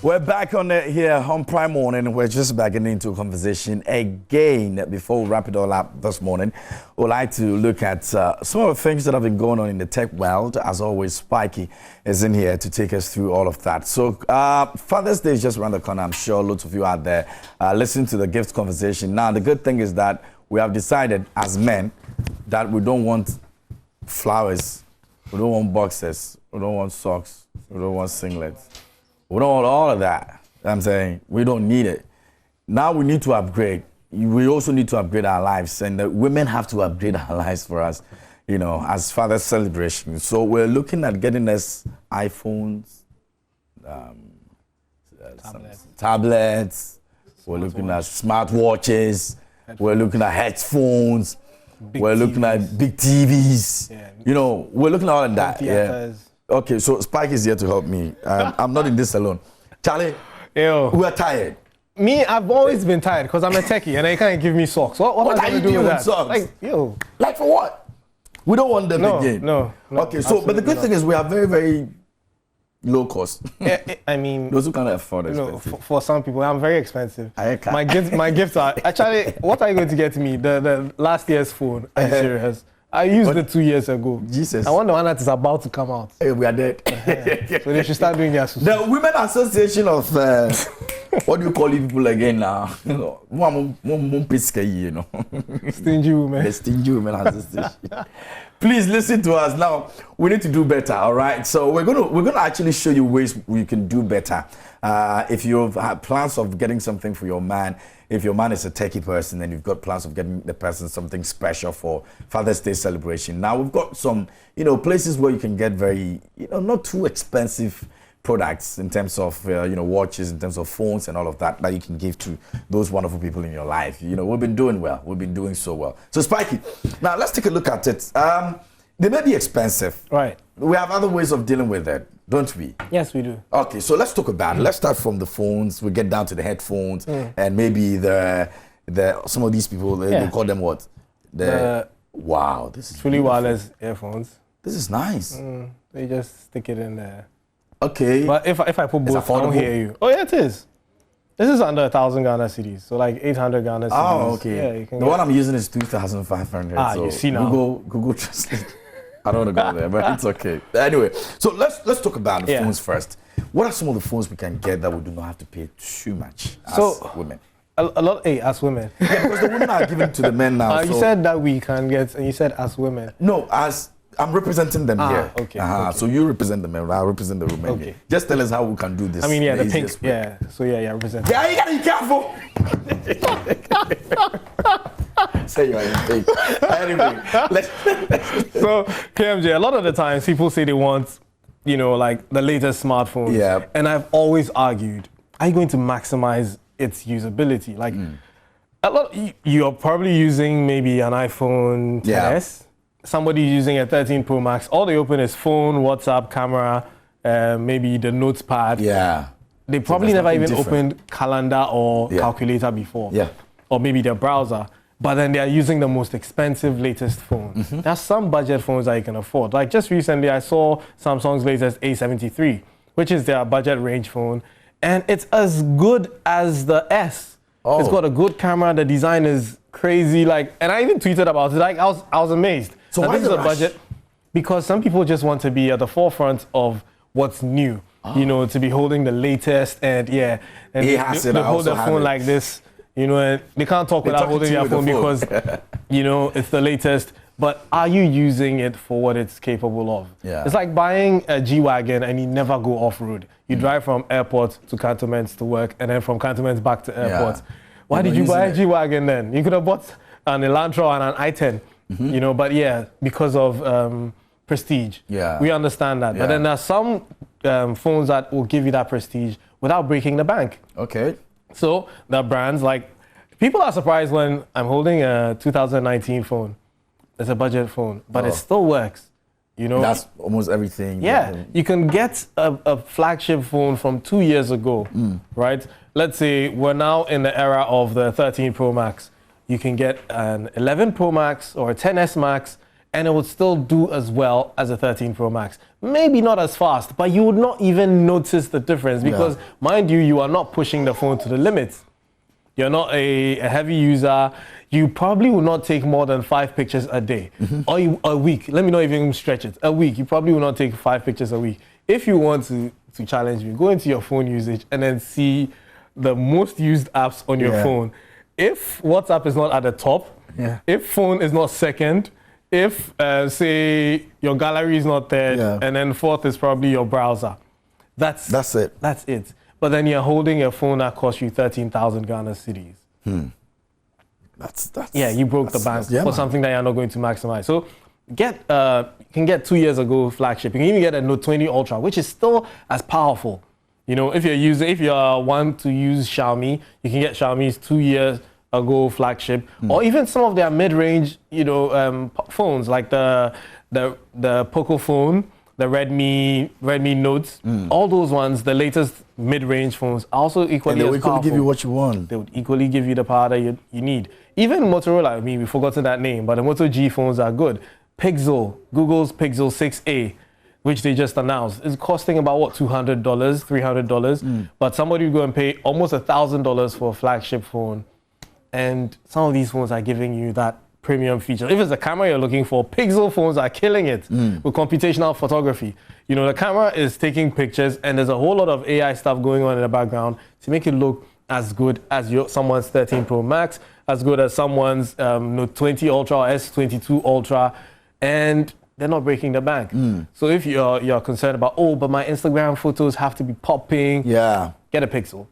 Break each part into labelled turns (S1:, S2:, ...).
S1: We're back on it here on Prime Morning. We're just back into a conversation again. Before we wrap it all up this morning, we'd like to look at some of the things that have been going on in the tech world. As always, Spiky is in here to take us through all of that. So Father's Day is just around the corner. I'm sure lots of you out there listening to the gift conversation. Now, the good thing is that we have decided as men that we don't want flowers, we don't want boxes, we don't want socks, we don't want singlets. We don't want all of that. I'm saying we don't need it. Now we need to upgrade. We also need to upgrade our lives, and the women have to upgrade our lives for us, you know, as Father's celebration. So we're looking at getting us iPhones, tablets. We're looking at smartwatches. We're looking at headphones. We're looking at big TVs. Yeah. You know, we're looking at all of that. Yeah. Okay, so Spike is here to help me. I'm not in this alone. Charlie,
S2: Yo.
S1: we are tired.
S2: Me, I've always been tired because I'm a techie and they can't give me socks. What am I going to do with that?
S1: Socks?
S2: Like
S1: for what? We don't want them again.
S2: No.
S1: Okay, so, but the good thing is we are very, very low cost.
S2: I mean,
S1: those who can't afford it.
S2: For some people, I'm very expensive. My gifts are, actually, what are you going to get me? The last year's phone. Are you serious? I used it 2 years ago.
S1: Jesus.
S2: I want the one that is about to come out.
S1: Hey, we are dead.
S2: So they should start doing their susu.
S1: The Women Association of, what do you call you people again now? You know,
S2: Stingy women.
S1: The Stingy Women Association. Please listen to us now. We need to do better, all right? So we're gonna actually show you ways you can do better. If you have plans of getting something for your man, if your man is a techie person and you've got plans of getting the person something special for Father's Day celebration. Now we've got some, you know, places where you can get very, you know, not too expensive products in terms of, you know, watches, in terms of phones and all of that you can give to those wonderful people in your life. You know, we've been doing well. We've been doing so well. So Spiky, now let's take a look at it. They may be expensive.
S2: Right.
S1: We have other ways of dealing with it, don't we?
S2: Yes, we do. Okay,
S1: so let's talk about it. Let's start from the phones. We get down to the headphones and maybe the some of these people, they call them what? Wow, this is
S2: fully wireless earphones.
S1: This is nice.
S2: They just stick it in there.
S1: Okay.
S2: But if I put both, I don't hear you. Oh yeah, it is. This is under 1,000 Ghana cedis, so like 800 Ghana cedis.
S1: Oh, okay. Yeah, you can the one I'm using is 2,500.
S2: So you see now.
S1: Google Translate. I don't want to go there, but it's okay. Anyway, so let's talk about the phones first. What are some of the phones we can get that we do not have to pay too much as women?
S2: A lot, as women.
S1: Yeah, because the women are given to the men now.
S2: You said that we can get, and you said as women.
S1: No, as I'm representing them here.
S2: Okay,
S1: So you represent the men, I represent the women here. Just tell us how we can do this.
S2: I mean, the pink. Way. Yeah. So yeah, represent.
S1: Yeah, you gotta be careful. Say you're in pink. Anyway,
S2: So KMJ, a lot of the times people say they want, you know, like the latest smartphones.
S1: Yeah.
S2: And I've always argued, are you going to maximize its usability? Like, you're probably using maybe an iPhone XS. Yeah. Somebody using a 13 Pro Max, all they open is phone, WhatsApp, camera, maybe the notepad.
S1: Yeah.
S2: They probably never even opened calendar or calculator before.
S1: Yeah.
S2: Or maybe their browser. But then they are using the most expensive latest phone. There's some budget phones that you can afford. Like just recently, I saw Samsung's latest A73, which is their budget range phone. And it's as good as the S. Oh. It's got a good camera. The design is crazy. Like, and I even tweeted about it. Like, I was amazed.
S1: So why
S2: this is a budget? Because some people just want to be at the forefront of what's new. You know, to be holding the latest and and they hold their phone like this. You know, and they can't talk without holding their phone because, you know, it's the latest. But are you using it for what it's capable of? Yeah. It's like buying a G-Wagon and you never go off-road. You drive from airport to cantonments to work and then from cantonments back to airport. Why did you buy a G-Wagon then? You could have bought an Elantra and an i10, you know, but because of prestige. Yeah. We understand that. But then there's some phones that will give you that prestige without breaking the bank.
S1: Okay.
S2: So the brands, like, people are surprised when I'm holding a 2019 phone. It's a budget phone, but it still works. You know,
S1: that's almost everything.
S2: Yeah, you can get a flagship phone from 2 years ago, right? Let's say we're now in the era of the 13 Pro Max. You can get an 11 Pro Max or a 10S Max and it would still do as well as a 13 Pro Max. Maybe not as fast, but you would not even notice the difference because, mind you, you are not pushing the phone to the limit. You're not a heavy user. You probably will not take more than 5 pictures a day or a week. Let me not even stretch it. A week. You probably will not take 5 pictures a week. If you want to challenge me, go into your phone usage and then see the most used apps on your phone. If WhatsApp is not at the top, if phone is not second, if, say, your gallery is not third, and then fourth is probably your browser. That's it. That's it. But then you're holding a phone that costs you 13,000 Ghana cedis. You broke the bank for something that you're not going to maximize. So you can get 2 years ago flagship. You can even get a Note 20 Ultra, which is still as powerful. You know, if you're one to use Xiaomi, you can get Xiaomi's 2 years ago flagship, or even some of their mid-range, phones like the Poco phone, the Redmi Notes, all those ones, the latest mid-range phones, are also equally as powerful. And they would equally give you what you want. They would equally give you the power that you need. Even Motorola, we've forgotten that name, but the Moto G phones are good. Pixel, Google's Pixel 6a, which they just announced, is costing about, $200, $300. But somebody would go and pay almost $1,000 for a flagship phone. And some of these phones are giving you that premium feature. If it's a camera you're looking for, Pixel phones are killing it with computational photography. You know, the camera is taking pictures and there's a whole lot of AI stuff going on in the background to make it look as good as someone's 13 Pro Max, as good as someone's Note 20 Ultra or S22 Ultra, and they're not breaking the bank. So if you're concerned about, but my Instagram photos have to be popping, get a Pixel.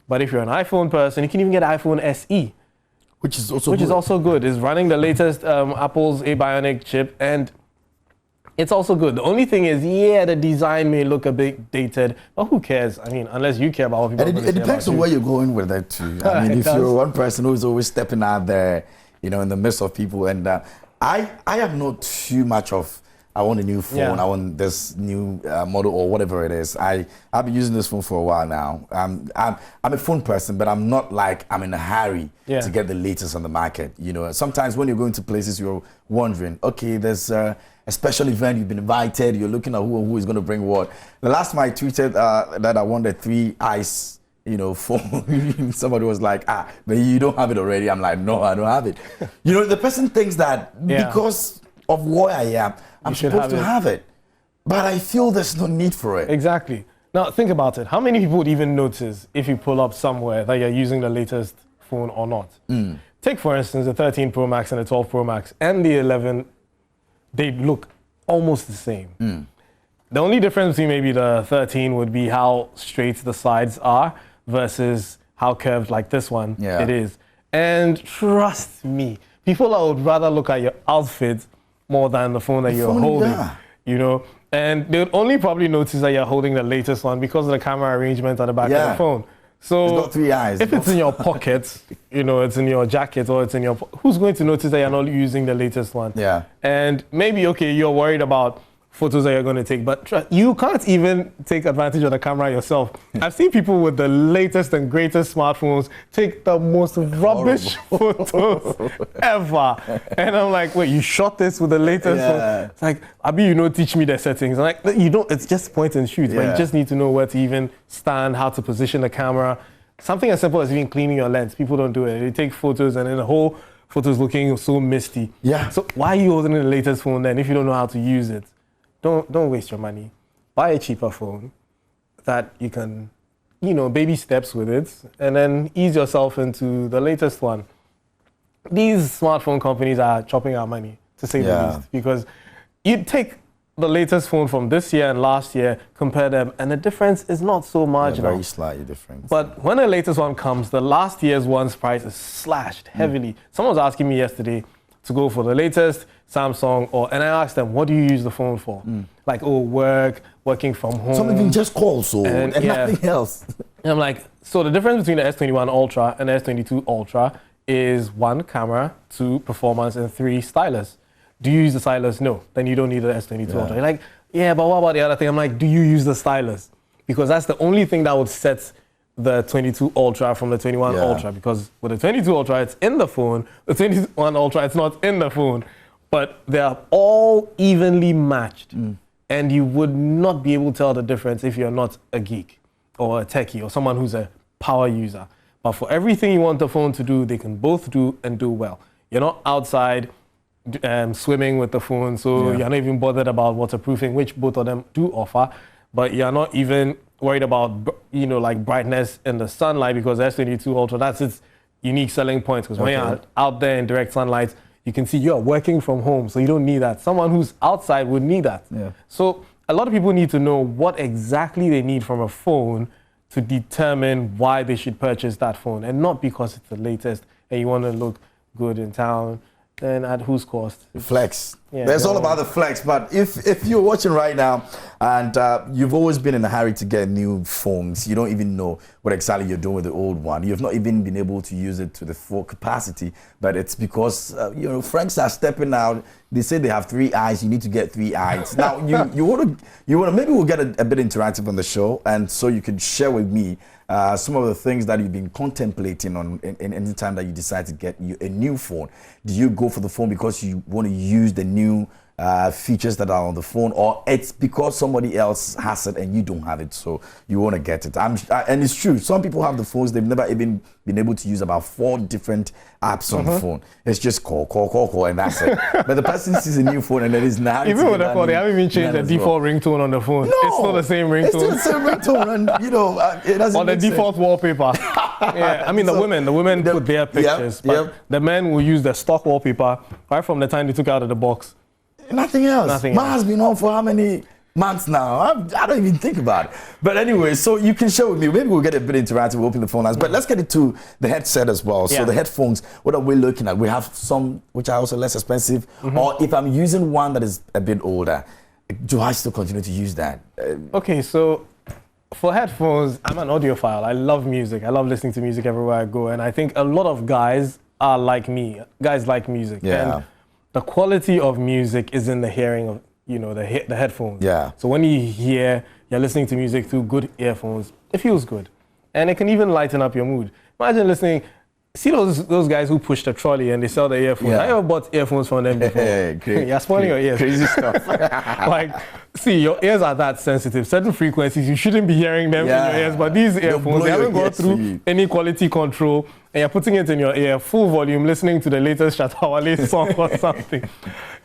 S2: But if you're an iPhone person, you can even get an iPhone SE. Which is also good. It's running the latest Apple's Bionic chip, and it's also good. The only thing is, the design may look a bit dated, but who cares? I mean, unless you care about what people are going to say. It depends on where you're going with that too. I mean, if you're one person who's always stepping out there, in the midst of people, and I am not too much of, I want a new phone, I want this new model or whatever it is. I've been using this phone for a while now. I'm a phone person, but I'm not like I'm in a hurry to get the latest on the market. Sometimes when you're going to places, you're wondering, okay, there's a special event, you've been invited, you're looking at who is going to bring what. The last time I tweeted that I wanted 3 ice, phone, somebody was like, but you don't have it already. I'm like, no, I don't have it. The person thinks that because of where I am, I'm supposed to have it. But I feel there's no need for it. Exactly. Now, think about it. How many people would even notice if you pull up somewhere that you're using the latest phone or not? Take, for instance, the 13 Pro Max and the 12 Pro Max and the 11. They look almost the same. The only difference between maybe the 13 would be how straight the sides are versus how curved like this one it is. And trust me, people would rather look at your outfit more than the phone that you're holding, and they would only probably notice that you're holding the latest one because of the camera arrangement at the back of the phone. So it's got 3 eyes. If it's in your pocket, it's in your jacket or it's in your, who's going to notice that you're not using the latest one? And maybe, you're worried about photos that you're going to take, but you can't even take advantage of the camera yourself. I've seen people with the latest and greatest smartphones take the most rubbish photos ever. And I'm like, wait, you shot this with the latest phone? It's like, Abi, teach me the settings. I'm like, it's just point and shoot, but you just need to know where to even stand, how to position the camera. Something as simple as even cleaning your lens. People don't do it. They take photos and then the whole photo's looking so misty. So why are you holding the latest phone then if you don't know how to use it? Don't waste your money. Buy a cheaper phone that you can, baby steps with it, and then ease yourself into the latest one. These smartphone companies are chopping our money, to say the least, because you take the latest phone from this year and last year, compare them, and the difference is not so marginal. Very slightly different. But when the latest one comes, the last year's one's price is slashed heavily. Someone was asking me yesterday to go for the latest Samsung, and I asked them, what do you use the phone for? Like, working from home. Some even just calls, and nothing else. And I'm like, so the difference between the S21 Ultra and the S22 Ultra is 1, camera, 2, performance, and 3, stylus. Do you use the stylus? No. Then you don't need the S22 Ultra. You're like, but what about the other thing? I'm like, do you use the stylus? Because that's the only thing that would set the 22 Ultra from the 21 Ultra, because with the 22 Ultra, it's in the phone. The 21 Ultra, it's not in the phone. but they're all evenly matched. And you would not be able to tell the difference if you're not a geek or a techie or someone who's a power user. But for everything you want the phone to do, they can both do and do well. You're not outside swimming with the phone, so you're not even bothered about waterproofing, which both of them do offer. But you're not even worried about, like brightness in the sunlight, because S22 Ultra, that's its unique selling point. Because when you're out there in direct sunlight, you can see you're working from home, so you don't need that. Someone who's outside would need that. So a lot of people need to know what exactly they need from a phone to determine why they should purchase that phone, and not because it's the latest and you want to look good in town. Then at whose cost?
S1: Flex. It's all about the flex. But if you're watching right now and you've always been in a hurry to get new phones, you don't even know what exactly you're doing with the old one. You've not even been able to use it to the full capacity. But it's because friends are stepping out. They say they have 3 eyes. You need to get 3 eyes. Now you want to maybe we'll get a bit interactive on the show, and so you can share with me some of the things that you've been contemplating on in any time that you decide to get you a new phone. Do you go for the phone because you want to use the new features that are on the phone, or it's because somebody else has it and you don't have it, so you want to get it? And it's true. Some people have the phones, they've never even been able to use about 4 different apps on the phone. It's just call, and that's it. But the person sees a new phone and it is now.
S2: Even with the phone, they haven't even changed the default ringtone on the phone. No, it's still the same ringtone.
S1: It's still the same ringtone, and it doesn't.
S2: Or the default wallpaper. I mean, the women put their pictures, but the men will use the stock wallpaper right from the time they took out of the box.
S1: Nothing else. Mine has been on for how many months now? I don't even think about it. But anyway, so you can share with me. Maybe we'll get a bit interactive. We'll open the phone lines. But let's get into the headset as well. So the headphones, what are we looking at? We have some which are also less expensive. Or if I'm using one that is a bit older, do I still continue to use that?
S2: Okay, so for headphones, I'm an audiophile. I love music. I love listening to music everywhere I go. And I think a lot of guys are like me. Guys like music.
S1: Yeah.
S2: And the quality of music is in the hearing of, the headphones.
S1: Yeah.
S2: So when you're listening to music through good earphones, it feels good. And it can even lighten up your mood. Imagine listening, see those guys who push the trolley and they sell the earphones. I ever bought earphones from them before. You're spoiling your ears.
S1: Crazy stuff.
S2: See, your ears are that sensitive. Certain frequencies, you shouldn't be hearing them in your ears, but these earphones, they haven't gone through any quality control, and you're putting it in your ear, full volume, listening to the latest Shatta Wale song or something.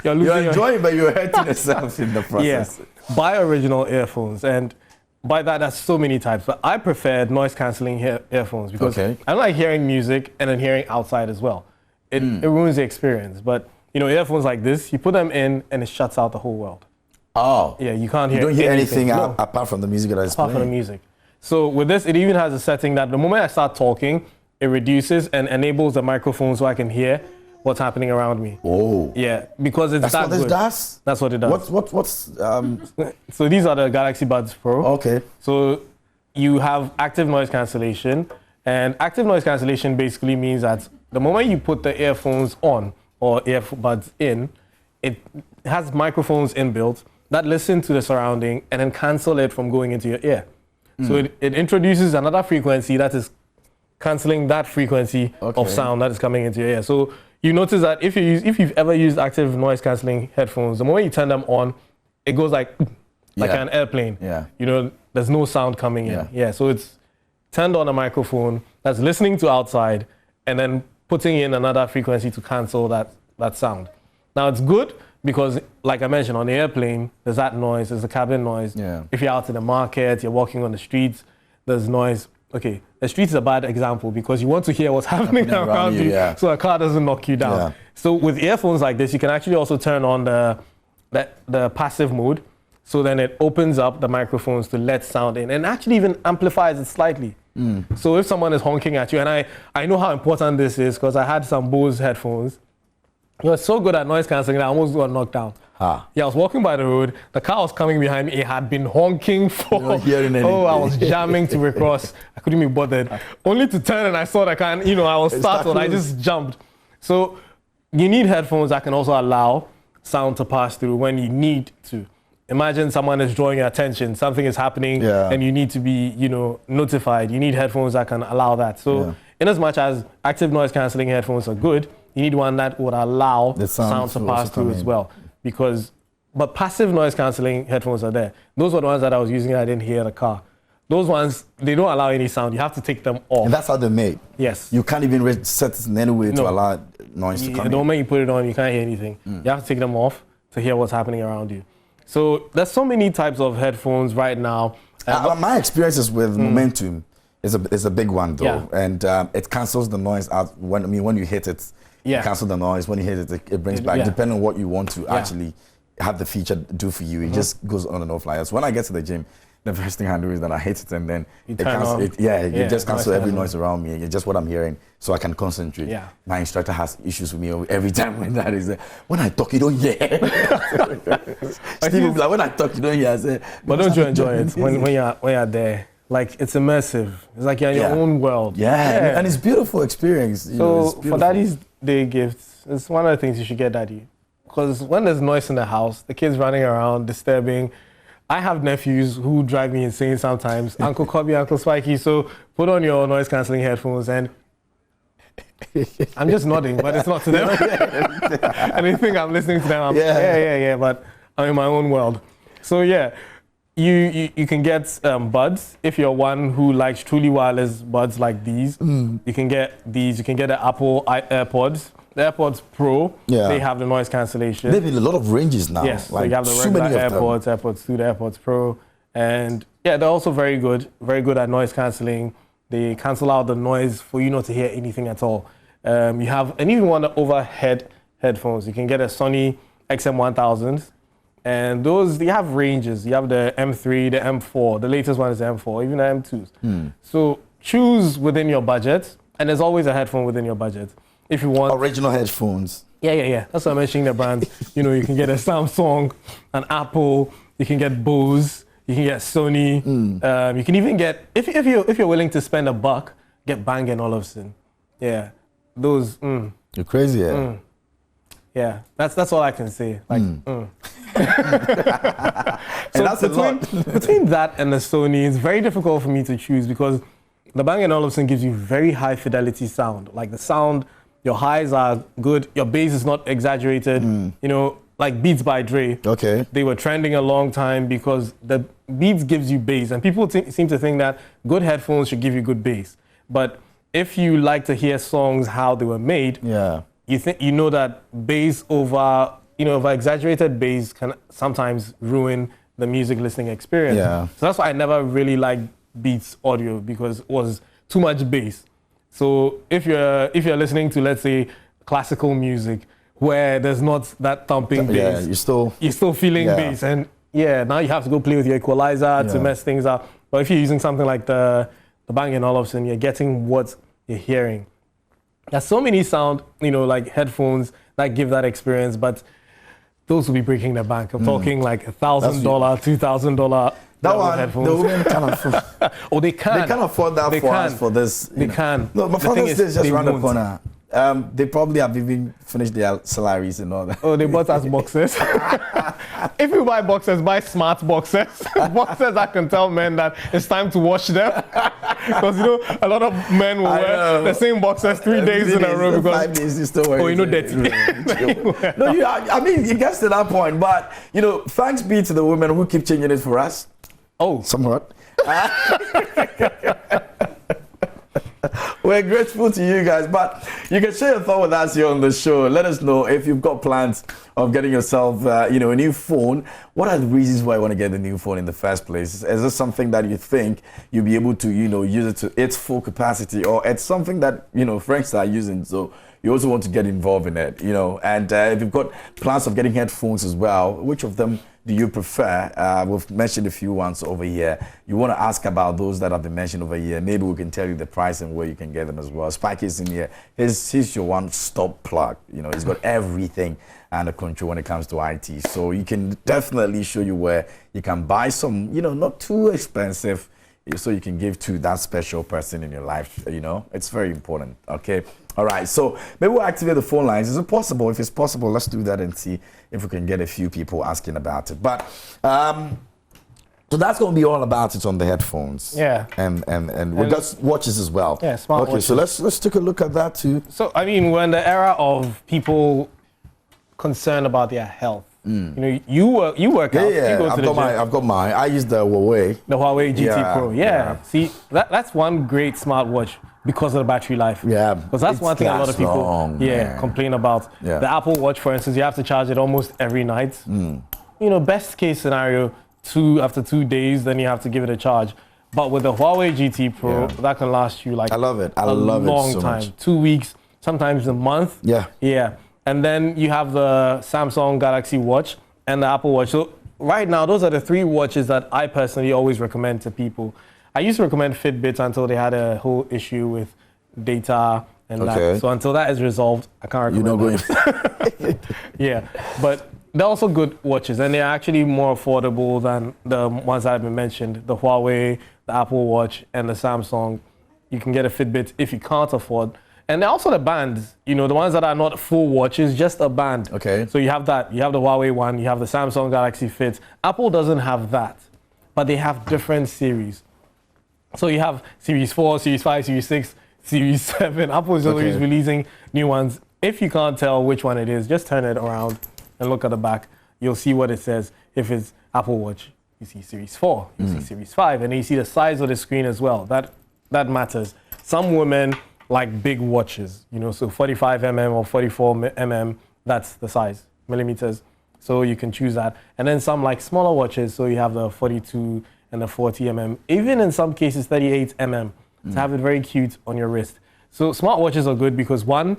S1: You're enjoying, but you're hurting yourself in the process.
S2: Yeah. Buy original earphones, and by that, there's so many types, but I preferred noise-canceling earphones because I don't like hearing music and then hearing outside as well. It ruins the experience. But, earphones like this, you put them in and it shuts out the whole world.
S1: Oh.
S2: Yeah, you can't hear
S1: anything. You don't hear anything apart from the music that is playing?
S2: Apart from the music. So with this, it even has a setting that the moment I start talking, it reduces and enables the microphone so I can hear what's happening around me.
S1: Oh.
S2: Yeah, because it's that good. That's what it does.
S1: What's
S2: So these are the Galaxy Buds Pro.
S1: Okay.
S2: So you have active noise cancellation, and active noise cancellation basically means that the moment you put the earphones on or earbuds in, it has microphones inbuilt that listen to the surrounding and then cancel it from going into your ear. So it introduces another frequency that is cancelling that frequency of sound that is coming into your ear. So you notice that if you've ever used active noise cancelling headphones, the moment you turn them on, it goes like an airplane.
S1: Yeah.
S2: There's no sound coming in. Yeah. So it's turned on a microphone that's listening to outside and then putting in another frequency to cancel that sound. Now it's good because, like I mentioned, on the airplane, there's that noise, there's the cabin noise.
S1: Yeah.
S2: If you're out in the market, you're walking on the streets, there's noise. Okay, the streets is a bad example because you want to hear what's happening around you so a car doesn't knock you down. Yeah. So with earphones like this, you can actually also turn on the passive mode. So then it opens up the microphones to let sound in and actually even amplifies it slightly. So if someone is honking at you, and I know how important this is because I had some Bose headphones. It was so good at noise cancelling that I almost got knocked down. Yeah, I was walking by the road. The car was coming behind me. It had been honking for... I was jamming to recross. I couldn't be bothered. Only to turn and I saw the car and, I was startled. I just jumped. So you need headphones that can also allow sound to pass through when you need to. Imagine someone is drawing your attention. Something is happening and you need to be, notified. You need headphones that can allow that. So in as much as active noise cancelling headphones are good, you need one that would allow the sound to pass through as well. But passive noise cancelling headphones are there. Those were the ones that I was using I didn't hear in the car. Those ones, they don't allow any sound. You have to take them off.
S1: And that's how they're made.
S2: Yes.
S1: You can't even set it in any way to allow noise to come in.
S2: The moment you put it on, you can't hear anything. You have to take them off to hear what's happening around you. So there's so many types of headphones right now.
S1: My experiences with Momentum is a big one though, and it cancels the noise out. When you hit it, it cancels the noise. When you hit it, it brings back. Depending on what you want to actually have the feature do for you, it just goes on and off like that. So when I get to the gym, the first thing I do is that I hit it and then it just cancels every noise around me. It's just what I'm hearing, so I can concentrate.
S2: Yeah.
S1: My instructor has issues with me every time when that is there. When I talk, you don't hear. Steve will be like, when I talk, you don't hear. I say,
S2: but don't you enjoy it when you're there? Like, it's immersive. It's like you're in your own world.
S1: Yeah, and it's a beautiful experience.
S2: So for Daddy's Day gifts, it's one of the things you should get Daddy. Because when there's noise in the house, the kids running around, disturbing. I have nephews who drive me insane sometimes. Uncle Kobe, Uncle Spikey. So put on your noise cancelling headphones and I'm just nodding, but it's not to them. And they think I'm listening to them. But I'm in my own world. So you can get buds if you're one who likes truly wireless buds like these. You can get these. You can get the Apple AirPods. The AirPods Pro, they have the noise cancellation.
S1: They've been a lot of ranges now.
S2: Yes, like so you have the regular AirPods, AirPods 2, the AirPods Pro. And they're also very good at noise cancelling. They cancel out the noise for you not to hear anything at all. You have, and even one overhead headphones. You can get a Sony XM1000. And those, they have ranges. You have the M3, the M4. The latest one is the M4, even the M2s. So choose within your budget. And there's always a headphone within your budget. If you want
S1: original headphones.
S2: Yeah. That's why I'm mentioning the brands. You can get a Samsung, an Apple, you can get Bose, you can get Sony. You can even get, if you're willing to spend $1, get Bang & Olufsen. Yeah. Those
S1: You're crazy, yeah.
S2: Yeah. That's all I can say. Like
S1: and that's
S2: between that and the Sony, it's very difficult for me to choose because the Bang & Olufsen gives you very high fidelity sound. Like the sound, your highs are good, your bass is not exaggerated. Like Beats by Dre.
S1: Okay.
S2: They were trending a long time because the Beats gives you bass, and people seem to think that good headphones should give you good bass. But if you like to hear songs how they were made, you know that bass over exaggerated bass can sometimes ruin the music listening experience.
S1: Yeah.
S2: So that's why I never really liked Beats audio because it was too much bass. So if you're listening to, let's say, classical music where there's not that thumping bass, you're still feeling bass, and now you have to go play with your equalizer to mess things up. But if you're using something like the Bang & Olufsen, you're getting what you're hearing. There's so many sound, like headphones that give that experience, but those will be breaking the bank. I'm talking like $1,000, $2,000.
S1: That one,
S2: headphones.
S1: the women can afford.
S2: Oh, they can.
S1: They can afford that for this.
S2: They can.
S1: No, but Father's Day is just around the corner. They probably have even finished their salaries and all that.
S2: Oh, they bought us boxes. If you buy boxes, buy smart boxes. Boxes that can tell men that it's time to wash them. Because a lot of men will wear the same boxes 3 days in a row because
S1: 5 days you still wearing.
S2: dirty.
S1: No, it gets to that point. But thanks be to the women who keep changing it for us.
S2: Oh,
S1: somewhat. We're grateful to you guys, but you can share your thought with us here on the show. Let us know if you've got plans of getting yourself, a new phone. What are the reasons why you want to get a new phone in the first place? Is this something that you think you'll be able to, use it to its full capacity, or it's something that, friends are using, so you also want to get involved in it, And if you've got plans of getting headphones as well, which of them do you prefer? We've mentioned a few ones over here. You want to ask about those that have been mentioned over here. Maybe we can tell you the price and where you can get them as well. Spike is in here. He's your one-stop plug. He's got everything under control when it comes to IT. So he can definitely show you where you can buy some, not too expensive, so you can give to that special person in your life. It's very important. Okay. All right, so maybe we'll activate the phone lines. Is it possible? If it's possible, let's do that and see if we can get a few people asking about it. But So that's going to be all about it on the headphones.
S2: Yeah.
S1: And we got watches as well.
S2: Yeah, smart watches.
S1: So let's take a look at that too.
S2: So I mean, we're in the era of people concerned about their health. You work out. You go to the gym.
S1: I've got mine. I use the Huawei.
S2: The Huawei GT Pro. Yeah. See, that's one great smartwatch because of the battery life.
S1: Yeah.
S2: Because that's one thing a lot of people complain about. Yeah. The Apple Watch, for instance, you have to charge it almost every night. Best case scenario, after 2 days, then you have to give it a charge. But with the Huawei GT Pro, that can last you like
S1: I love it. I love it so
S2: time.
S1: much.
S2: 2 weeks, sometimes a month.
S1: Yeah.
S2: Yeah. And then you have the Samsung Galaxy Watch and the Apple Watch. So right now, those are the 3 watches that I personally always recommend to people. I used to recommend Fitbit until they had a whole issue with data and that. So until that is resolved, I can't recommend that. Yeah, but they're also good watches, and they're actually more affordable than the ones that have been mentioned. The Huawei, the Apple Watch, and the Samsung. You can get a Fitbit if you can't afford. And they're also the bands, the ones that are not full watches, just a band.
S1: Okay.
S2: So you have that. You have the Huawei one. You have the Samsung Galaxy Fit. Apple doesn't have that, but they have different series. So you have Series 4, Series 5, Series 6, Series 7. Apple is always releasing new ones. If you can't tell which one it is, just turn it around and look at the back. You'll see what it says. If it's Apple Watch, you see Series 4, you see Series 5, and then you see the size of the screen as well. That matters. Some women like big watches, so 45 mm or 44 mm, that's the size, millimeters. So you can choose that. And then some like smaller watches, so you have the 42 and the 40 mm, even in some cases 38 mm, to have it very cute on your wrist. So smartwatches are good because one,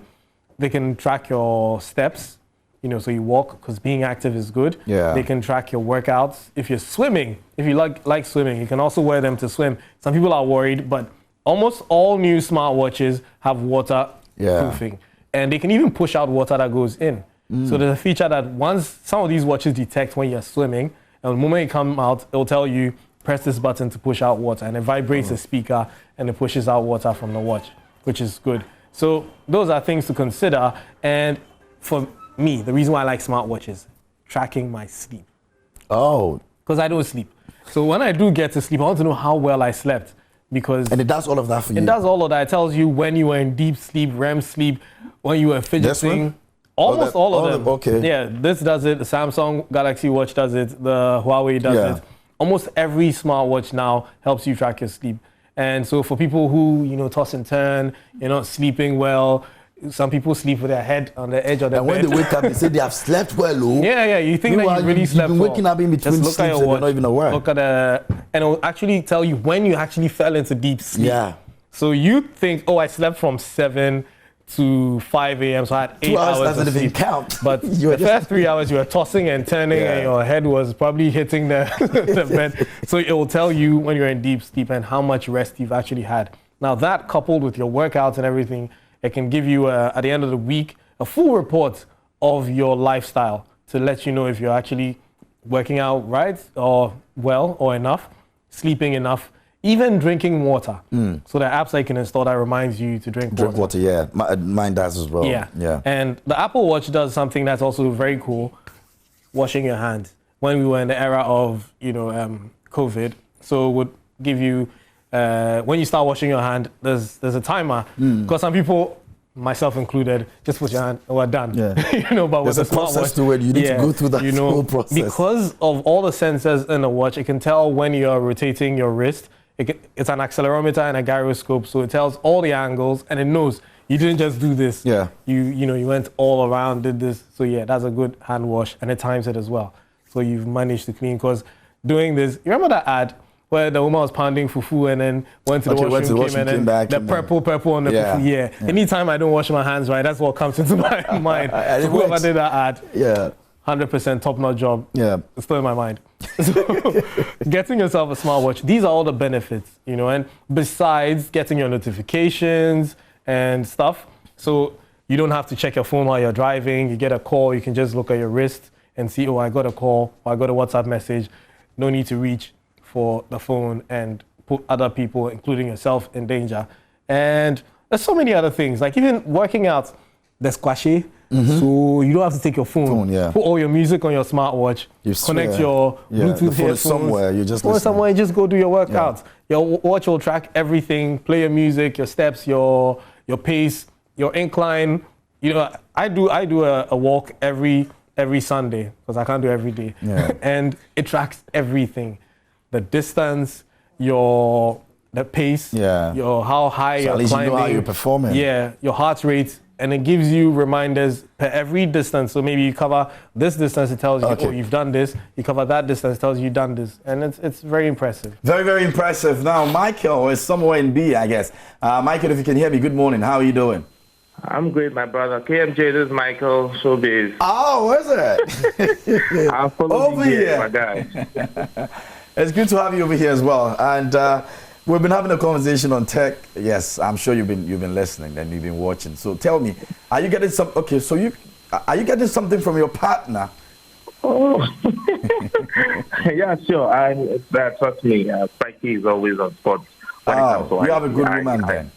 S2: they can track your steps, so you walk, because being active is good.
S1: Yeah.
S2: They can track your workouts. If you're swimming, if you like swimming, you can also wear them to swim. Some people are worried, but almost all new smartwatches have waterproofing. And they can even push out water that goes in. So there's a feature that once some of these watches detect when you're swimming, and the moment you come out, it'll tell you, press this button to push out water, and it vibrates the speaker and it pushes out water from the watch, which is good. So those are things to consider. And for me, the reason why I like smartwatches, tracking my sleep.
S1: Oh.
S2: Because I don't sleep. So when I do get to sleep, I want to know how well I slept. And
S1: it does all of that for you?
S2: It does all of that. It tells you when you were in deep sleep, REM sleep, when you were fidgeting. Almost all of them.
S1: Okay.
S2: Yeah, this does it. The Samsung Galaxy Watch does it. The Huawei does it. Almost every smartwatch now helps you track your sleep. And so for people who, toss and turn, you're not sleeping well, some people sleep with their head on the edge of the bed.
S1: And when they wake up, they say they have slept well, oh.
S2: Yeah, you think that you really slept well.
S1: You've been waking up in between sleeps and you're not even aware.
S2: Look at and it'll actually tell you when you actually fell into deep sleep.
S1: Yeah.
S2: So you think, I slept from 7 to 5 a.m. So I had 8 hours
S1: doesn't
S2: of sleep.
S1: Even count.
S2: But the first 3 hours you were tossing and turning and your head was probably hitting the bed. So it will tell you when you're in deep sleep and how much rest you've actually had. Now that coupled with your workouts and everything, it can give you at the end of the week a full report of your lifestyle to let you know if you're actually working out right or well or enough, sleeping enough, even drinking water. So there are apps that you can install that reminds you to drink water.
S1: Drink water, yeah. Mine does as well.
S2: Yeah. And the Apple Watch does something that's also very cool, washing your hands. When we were in the era of, COVID, so it would give you, when you start washing your hand, there's a timer. Because some people, myself included, just put your hand, we're done.
S1: Yeah.
S2: But with
S1: there's a process to it. You need to go through that whole process.
S2: Because of all the sensors in the watch, it can tell when you're rotating your wrist. It's an accelerometer and a gyroscope, so it tells all the angles, and it knows you didn't just do this.
S1: Yeah.
S2: You went all around, did this. So yeah, that's a good hand wash, and it times it as well. So you've managed to clean. Because doing this, you remember that ad where the woman was pounding fufu and then went to the washroom, came and then the purple on the fufu. Yeah. Anytime I don't wash my hands right, that's what comes into my mind. So whoever did that ad, 100% top-notch job. Yeah. It's still in my mind. So getting yourself a smartwatch, these are all the benefits, and besides getting your notifications and stuff, so you don't have to check your phone while you're driving. You get a call, you can just look at your wrist and see, I got a call, or I got a WhatsApp message. No need to reach for the phone and put other people, including yourself, in danger. And there's so many other things, like even working out. there's Kwashe. So you don't have to take your phone. Put all your music on your smartwatch. Connect your Bluetooth headphones.
S1: Somewhere. You just
S2: somewhere. Just go do your workouts. Your watch will track everything. Play your music, your steps, your pace, your incline. You know, I do a walk every Sunday because I can't do every day. And it tracks everything: the distance, the pace, your how high you're climbing,
S1: you know how you're performing.
S2: Your heart rate. And it gives you reminders per every distance. So maybe you cover this distance, it tells you, oh, you've done this. You cover that distance, it tells you you've done this. And it's very impressive.
S1: Very, very impressive. Now, Michael is somewhere in B, I guess. Michael, if you can hear me, good morning. How are you doing?
S3: I'm great, my brother. KMJ, this is Michael Showbiz.
S1: Oh, where's it?
S3: I'll follow over here, my guy.
S1: It's good to have you over here as well. And we've been having a conversation on tech. Yes, I'm sure you've been listening and you've been watching. So tell me, are you getting some? Okay, so are you getting something from your partner?
S3: Oh, yeah, sure. Trust me, Spikey is always on spot.
S1: You have a good woman then.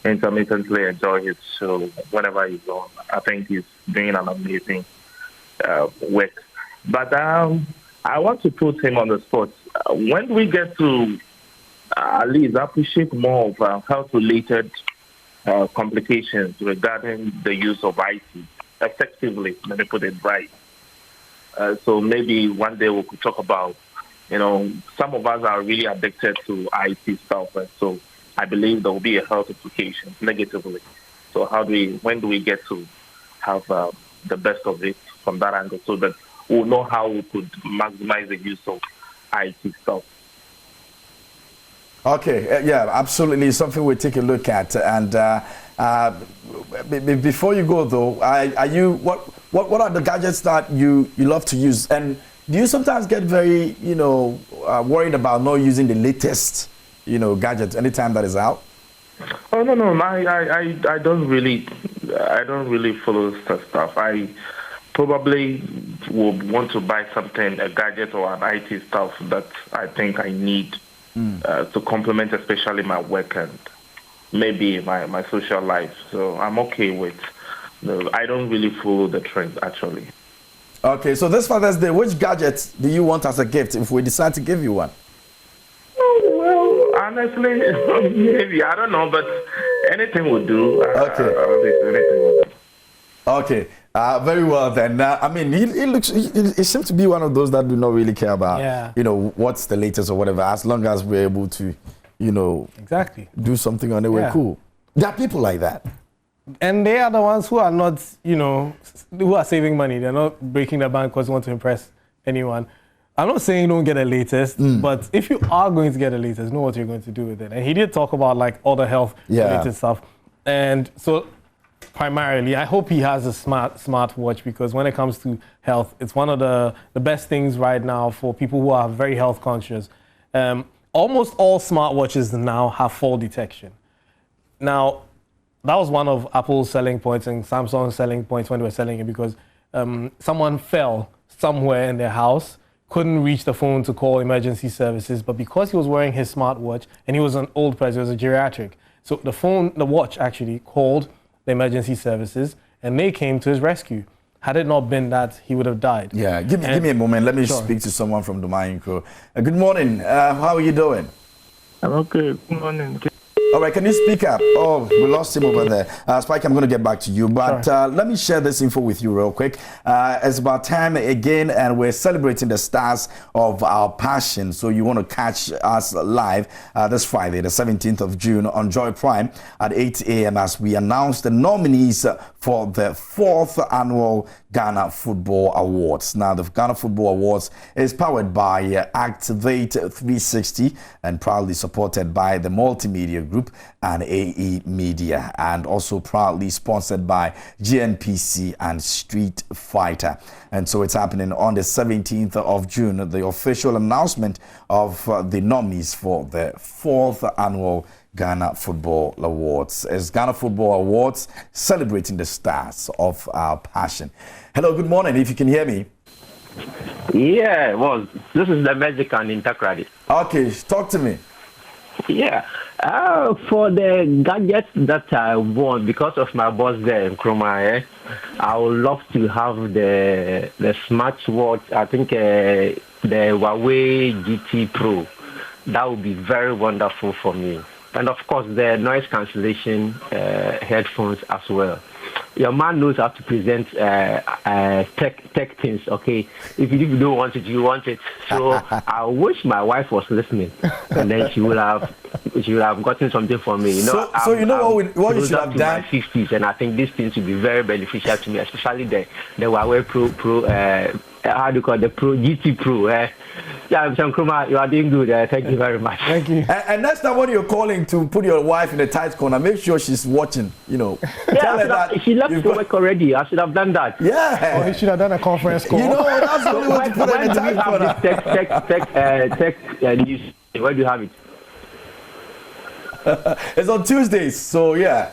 S3: I intermittently enjoy his show whenever he's on. I think he's doing an amazing work. But I want to put him on the spot. When we get to at least appreciate more of health-related complications regarding the use of IT effectively, let me put it right. So maybe one day we could talk about, some of us are really addicted to IT stuff, and so I believe there will be a health implication negatively. So when do we get to have the best of it from that angle so that we'll know how we could maximize the use of IT stuff?
S1: Okay, yeah, absolutely. Something we'll take a look at. And before you go, though, what are the gadgets that you love to use? And do you sometimes get very, worried about not using the latest, gadget anytime that is out?
S3: Oh no, I don't really follow that stuff. I probably would want to buy something, a gadget or an IT stuff that I think I need. To complement especially my work and maybe my social life. So I'm okay with I don't really follow the trend actually.
S1: Okay, so this Father's Day, which gadgets do you want as a gift if we decide to give you one?
S3: Oh, well, honestly, maybe, I don't know, but anything would do.
S1: Okay.
S3: Anything would do.
S1: Okay. Very well then. I mean, he seems to be one of those that do not really care about, what's the latest or whatever. As long as we're able to,
S2: exactly
S1: do something on it, we're cool. There are people like that,
S2: and they are the ones who are not, who are saving money. They're not breaking the bank because they want to impress anyone. I'm not saying don't get a latest, but if you are going to get a latest, know what you're going to do with it. And he did talk about like all the health related stuff, and so. Primarily, I hope he has a smart watch because when it comes to health, it's one of the best things right now for people who are very health conscious. Almost all smartwatches now have fall detection. Now, that was one of Apple's selling points and Samsung's selling points when they were selling it because someone fell somewhere in their house, couldn't reach the phone to call emergency services, but because he was wearing his smartwatch and he was an old person, he was a geriatric, so the watch actually called the emergency services, and they came to his rescue. Had it not been that, he would have died.
S1: Yeah, give me a moment. Let me speak to someone from the Mayan Crew. Good morning. How are you doing?
S3: I'm okay. Good morning.
S1: All right, can you speak up? Oh, we lost him over there. Spike, I'm going to get back to you, but let me share this info with you real quick. It's about time again, and we're celebrating the stars of our passion. So you want to catch us live this Friday, the 17th of June on Joy Prime at 8 a.m. as we announce the nominees for the 4th annual Ghana Football Awards. Now, the Ghana Football Awards is powered by Activate 360 and proudly supported by the Multimedia Group and AE Media, and also proudly sponsored by GNPC and Street Fighter. And so it's happening on the 17th of June, the official announcement of the nominees for the 4th annual Ghana Football Awards. It's Ghana Football Awards celebrating the stars of our passion. Hello, good morning, if you can hear me.
S4: Yeah, well, this is the Mexican Intercredit.
S1: Okay, talk to me.
S4: Yeah, For the gadgets that I want, because of my boss there in Kroma, I would love to have the smartwatch. I think the Huawei GT Pro. That would be very wonderful for me. And of course, the noise cancellation headphones as well. Your man knows how to present tech things, okay? If you don't want it, you want it. So I wish my wife was listening, and then she would have gotten something for me. You know,
S1: so you know what you should have done?
S4: My 50s, and I think these things would be very beneficial to me, especially the Huawei Pro how do you call it? The Pro GT Pro. Yeah, Mr. Nkrumah, you are doing good. Thank you very much.
S2: Thank you.
S1: And next time when you're calling to put your wife in a tight corner, make sure she's watching. You know,
S4: tell her that she left to work already. I should have done that.
S1: Yeah.
S2: Or he should have done a conference call.
S1: You know, that's the only way to put her in a tight corner.
S4: Tech news. Where do you have it?
S1: It's on Tuesdays, so yeah.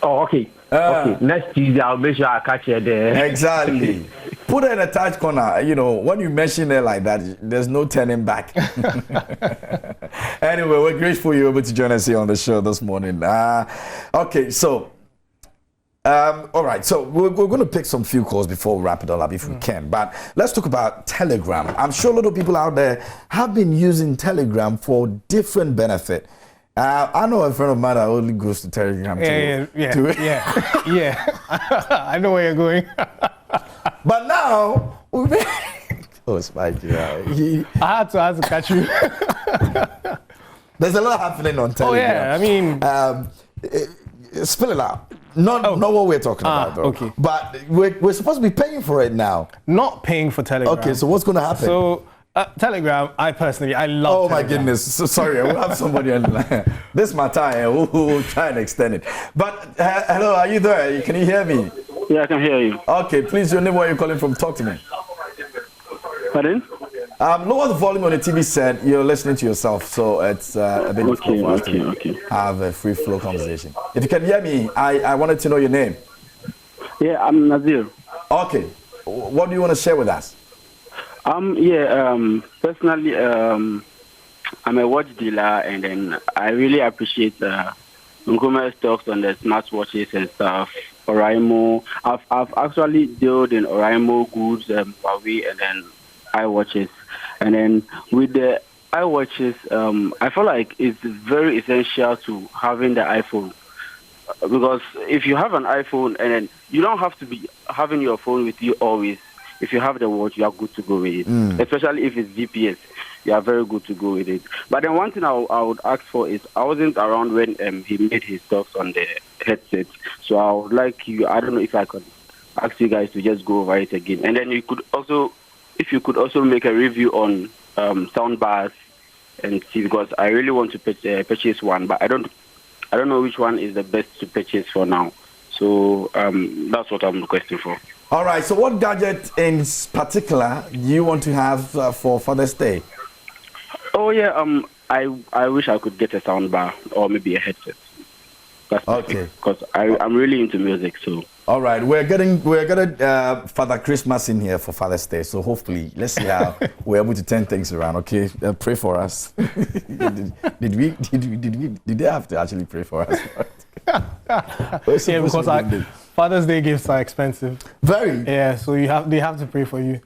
S4: Oh, okay. Okay. Next Tuesday, I'll make sure I catch her there.
S1: Exactly. Put her in a tight corner. You know, when you mention her like that, there's no turning back. Anyway, we're grateful you're able to join us here on the show this morning. Okay, so, all right. So we're going to pick some few calls before we wrap it all up, if we can. But let's talk about Telegram. I'm sure a lot of people out there have been using Telegram for different benefit. I know a friend of mine that only goes to Telegram.
S2: Yeah. I know where you're going.
S1: But now, oh, Spikey,
S2: I had to catch you.
S1: There's a lot happening on Telegram.
S2: Oh yeah, I mean,
S1: spill it out. Not what we're talking about, though.
S2: Okay.
S1: But we're supposed to be paying for it now.
S2: Not paying for Telegram.
S1: Okay, so what's going to happen?
S2: So. Telegram, I love Telegram.
S1: Oh my goodness, so sorry, I will have somebody on the line. This is my time, we'll try and extend it. But hello, are you there? Can you hear me?
S5: Yeah, I can hear you.
S1: Okay, please, your name, where you're calling from, talk to me.
S5: Pardon?
S1: Lower the volume on the TV set, you're listening to yourself, so it's a bit difficult for us to have a free flow conversation. If you can hear me, I wanted to know your name.
S5: Yeah, I'm Nazir.
S1: Okay, what do you want to share with us?
S5: Personally, I'm a watch dealer, and then I really appreciate Nkrumah's talks on the smartwatches and stuff. Oraimo, I've actually dealt in Oraimo goods, Huawei, and then iWatches. And then with the iWatches, I feel like it's very essential to having the iPhone. Because if you have an iPhone, and then you don't have to be having your phone with you always. If you have the watch, you are good to go with it. Especially if it's GPS, you are very good to go with it. But then one thing I would ask for is, I wasn't around when he made his talks on the headset. So I would like you, I don't know if I could ask you guys to just go over it again. And then you could also, if you could also make a review on sound bars and see, because I really want to purchase one, but I don't know which one is the best to purchase for now. So that's what I'm requesting for.
S1: All right, so what gadget in particular do you want to have for Father's Day?
S5: Oh yeah, I wish I could get a soundbar or maybe a headset. That's okay. Because I'm really into music, so. All
S1: right, we're getting Father Christmas in here for Father's Day, so hopefully let's see how we're able to turn things around. Okay, pray for us. did they have to actually pray for us?
S2: Yeah, because Father's Day gifts are expensive.
S1: Very.
S2: Yeah, so they have to pray for you.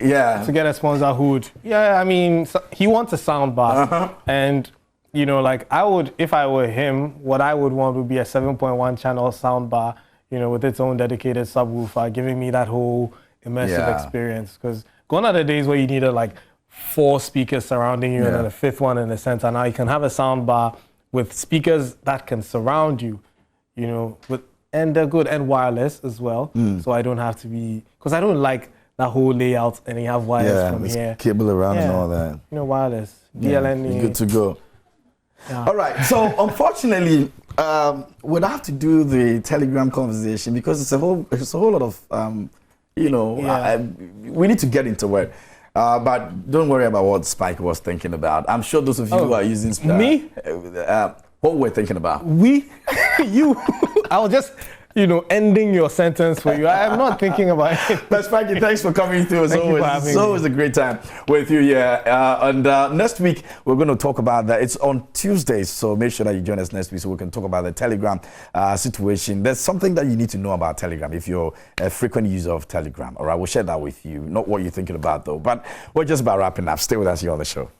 S1: Yeah.
S2: To get a sponsor who would. Yeah, I mean, he wants a sound bar, and you know, like I would, if I were him, what I would want would be a 7.1 channel sound bar, you know, with its own dedicated subwoofer, giving me that whole immersive experience. Because gone are the days where you needed like 4 speakers surrounding you and then a 5th one in the center. Now you can have a sound bar with speakers that can surround you, you know, and they're good and wireless as well. So I don't have to be, because I don't like that whole layout and you have wires from here.
S1: Cable around and all that.
S2: You know, wireless, DLNA.
S1: Good to go. Yeah. All right, so unfortunately, we'd have to do the Telegram conversation because it's a whole lot of, you know, we need to get into it. But don't worry about what Spike was thinking about. I'm sure those of you who are using
S2: me,
S1: what we're thinking about.
S2: You, I was just ending your sentence for you. I'm not thinking about it.
S1: That's Frankie. Thanks for coming through. It's always a great time with you here. And next week, we're going to talk about that. It's on Tuesdays, so make sure that you join us next week so we can talk about the Telegram situation. There's something that you need to know about Telegram if you're a frequent user of Telegram. All right, we'll share that with you. Not what you're thinking about, though. But we're just about wrapping up. Stay with us here on the show.